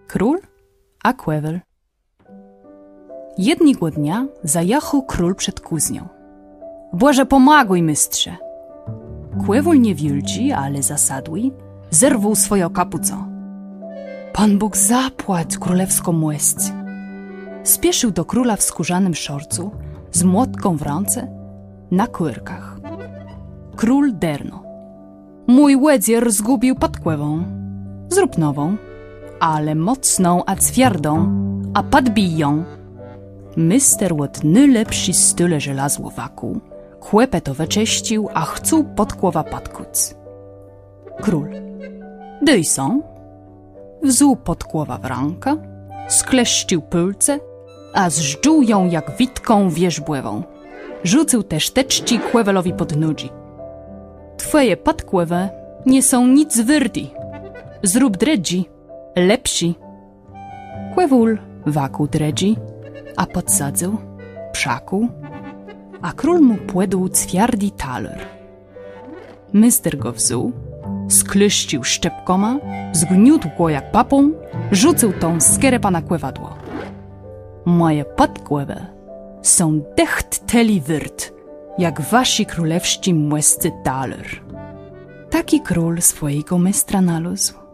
Król a kłewel. Jednego dnia zajechał król przed kuznią. Boże, pomaguj, mistrze! Kłewel nie wilczy, ale zasadły, zerwał swoje kapuco. Pan Bóg zapłać królewską młesć. Spieszył do króla w skórzanym szorcu, z młotką w ręce, na kłyrkach. Król derno. Mój łedzier zgubił pod kłewą. Zrób nową, ale mocną a twierdą, a podbij ją. Mister łot najlepszy style żelazło waku, kłepę to wecześcił, a chcą pod kłowa padkuc. Król. Dyj są. Wzuł pod kłowa w rękę, skleszczył pylce, a zżdżuł ją jak witką wierzbłewą. Rzucił też teczci kłewelowi pod nudzi. Twoje podkłewe nie są nic wyrdi. Zrób dredzi, lepsi. Kłewul wakuł dredzi, a podsadzał, przakuł, a król mu płedł twiardi taler. Mister go wzuł, sklyszcił szczepkoma, zgniótł go jak papą, rzucił tą skierepa na kłewadło. Moje podkłewe są decht teli wyrt, jak wasi królewści młescy taler. Taki król swojego mistra nalazł.